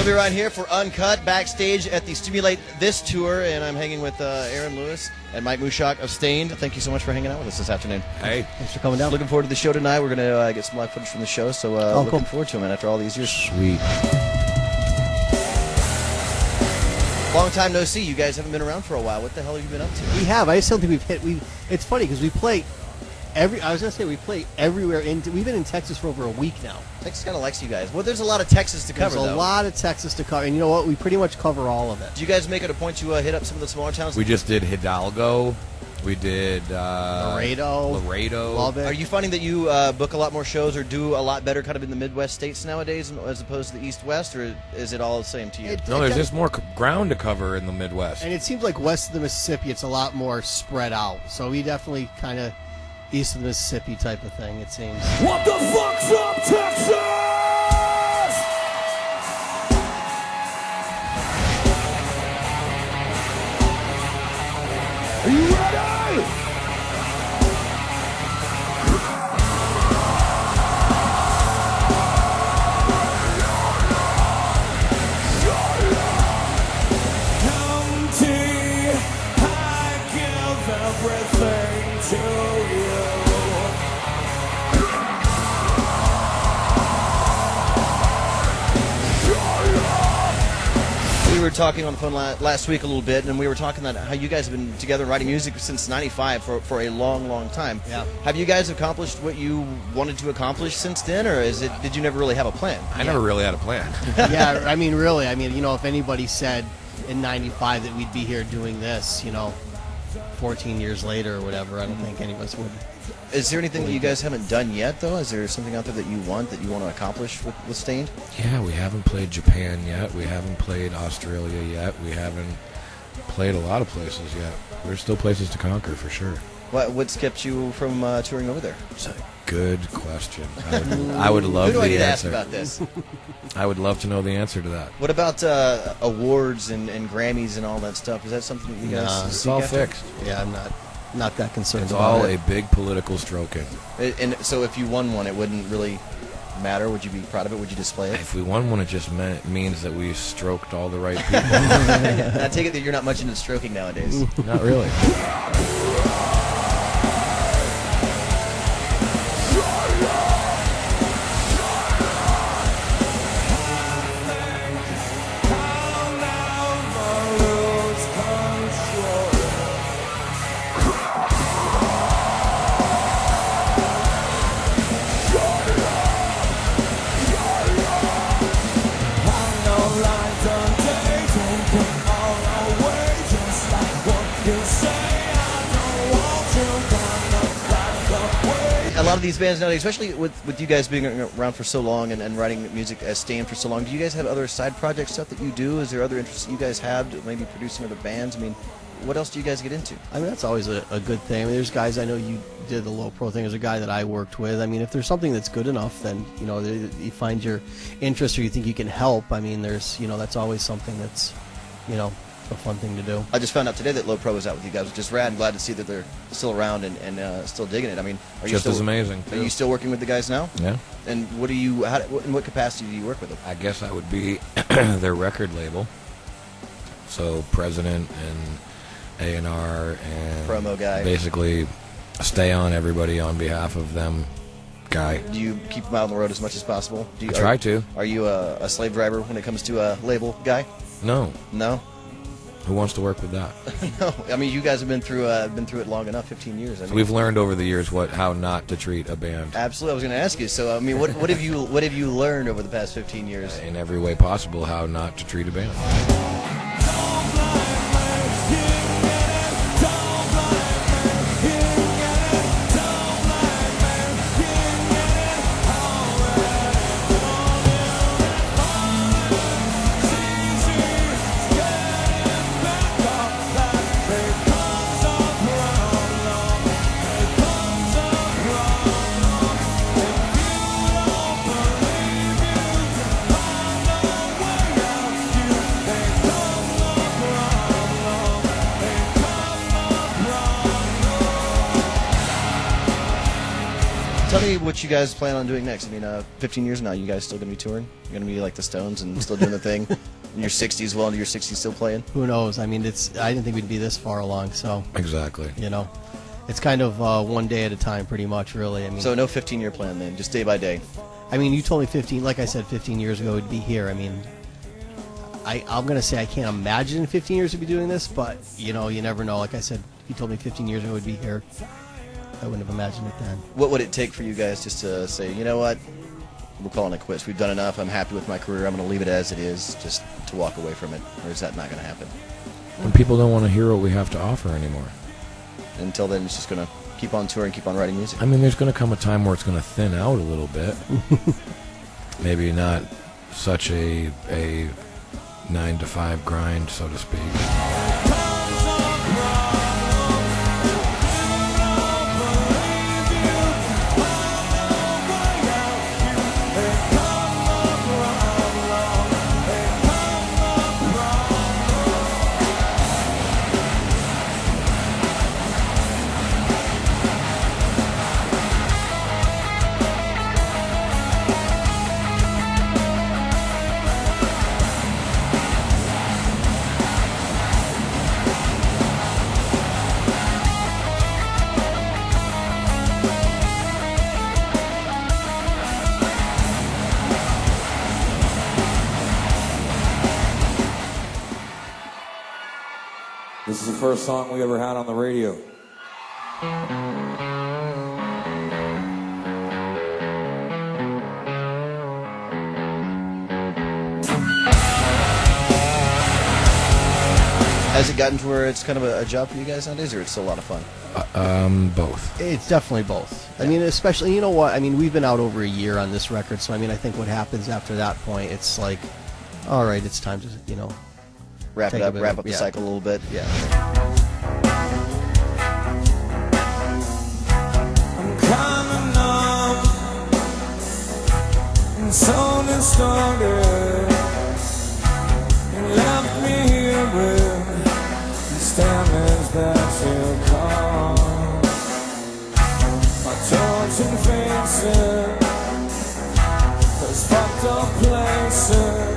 Toby Ryan here for Uncut, backstage at the Stimulate This tour, and I'm hanging with Aaron Lewis and Mike Mushok of Stained. Thank you so much for hanging out with us this afternoon. Hey. Thanks for coming down. Looking forward to the show tonight. We're going to get some live footage from the show, so looking forward to it, man, after all these years. Sweet. Long time no see. You guys haven't been around for a while. What the hell have you been up to? We have. I just don't think we've hit. It's funny because we play we play everywhere. We've been in Texas for over a week now. Texas kind of likes you guys. Well, there's a lot of Texas to cover, There's a lot of Texas to cover, and you know what? We pretty much cover all of it. Do you guys make it a point to hit up some of the smaller towns? We just did Hidalgo. We did Laredo. Love it. Are you finding that you book a lot more shows or do a lot better kind of in the Midwest states nowadays as opposed to the East-West, or is it all the same to you? No, there's just more ground to cover in the Midwest. And it seems like west of the Mississippi, it's a lot more spread out. So we definitely kind of east of the Mississippi type of thing, it seems. What the fuck's up, Texas? Are you ready? Empty, I give everything to you. We were talking on the phone last week a little bit, and we were talking about how you guys have been together writing music since '95 for a long, long time. Yeah. Have you guys accomplished what you wanted to accomplish since then, or did you never really have a plan? I never really had a plan. Yeah, I mean, really. I mean, you know, if anybody said in '95 that we'd be here doing this, you know, 14 years later or whatever, I don't think any of us would. Is there anything that you guys haven't done yet, though? Is there something out there that you want to accomplish with Stained? Yeah, we haven't played Japan yet. We haven't played Australia yet. We haven't played a lot of places yet. There's still places to conquer, for sure. What's kept you from touring over there? It's a good question. I would love Who do I the need to ask answer. about this? I would love to know the answer to that. What about awards and Grammys and all that stuff? Is that something that you guys It's seek all after? fixed. Yeah, I'm not that concerned It's about all it. a big political stroking. And so if you won one, it wouldn't really matter? Would you be proud of it? Would you display it? If we won one, it just means that we stroked all the right people. I take it that you're not much into stroking nowadays. Not really. A lot of these bands nowadays, especially with you guys being around for so long and writing music as Stained for so long, do you guys have other side project stuff that you do? Is there other interests that you guys have, maybe producing other bands? I mean, what else do you guys get into? I mean, that's always a good thing. I mean, there's guys, I know you did the low pro thing. There's a guy that I worked with. I mean, if there's something that's good enough, then, you know, you find your interest or you think you can help. I mean, there's, you know, that's always something that's, you know, a fun thing to do. I just found out today that Low Pro was out with you guys, which is rad. I'm glad to see that they're still around and still digging it. I mean, are you Just still as amazing. Are you still working with the guys now? Yeah. And in what capacity do you work with them? I guess I would be their record label. So president and A&R and Promo guy. Basically stay on everybody on behalf of them guy. Do you keep them out on the road as much as possible? I try to. Are you a slave driver when it comes to a label guy? No. No? Who wants to work with that? No. I mean, you guys have been through it long enough, 15 years. I mean, We've learned over the years how not to treat a band. Absolutely. I was going to ask you. So, I mean, what have you learned over the past 15 years? In every way possible, how not to treat a band. They Tell me what you guys plan on doing next. I mean, 15 years from now, you guys still going to be touring? You're going to be like the Stones and still doing the thing? In your 60s, well into your 60s, still playing? Who knows? I mean, I didn't think we'd be this far along, so. Exactly. You know, it's kind of one day at a time, pretty much, really. I mean, So no 15-year plan then, just day by day. I mean, you told me 15, like I said, 15 years ago we'd be here. I mean, I'm going to say I can't imagine in 15 years we'd be doing this, but, you know, you never know. Like I said, if you told me 15 years ago we'd be here, I wouldn't have imagined it then. What would it take for you guys just to say, you know what, we're calling it quits. We've done enough. I'm happy with my career. I'm going to leave it as it is, just to walk away from it? Or is that not going to happen? When people don't want to hear what we have to offer anymore. Until then, it's just going to keep on touring, keep on writing music. I mean, there's going to come a time where it's going to thin out a little bit. Maybe not such a 9-to-5 grind, so to speak. This is the first song we ever had on the radio. Has it gotten to where it's kind of a job for you guys nowadays, or it's still a lot of fun? Both. It's definitely both. I mean, especially, you know what? I mean, we've been out over a year on this record, so I mean, I think what happens after that point, it's like, all right, it's time to, you know, Wrap it take a up, bit wrap of- up the yeah. cycle a little bit. yeah. I'm kinda numb and so distorted. You left me here with these damage that you caused. My tortured faces, those fucked up places.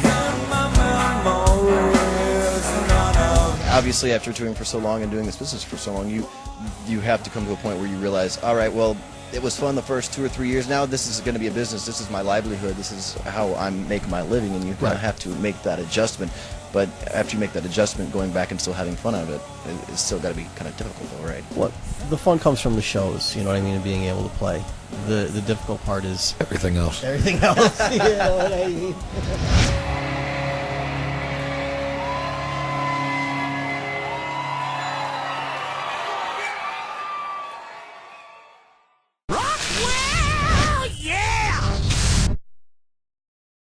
And my memory is none of Obviously, after touring for so long and doing this business for so long, you have to come to a point where you realize, all right, well, it was fun the first 2 or 3 years. Now this is going to be a business. This is my livelihood. This is how I'm making my living, and you kind Right. of have to make that adjustment. But after you make that adjustment, going back and still having fun out of it, it's still got to be kind of difficult, though, right? What the fun comes from the shows, you know what I mean, and being able to play. The difficult part is Everything else. everything else. You know what I mean?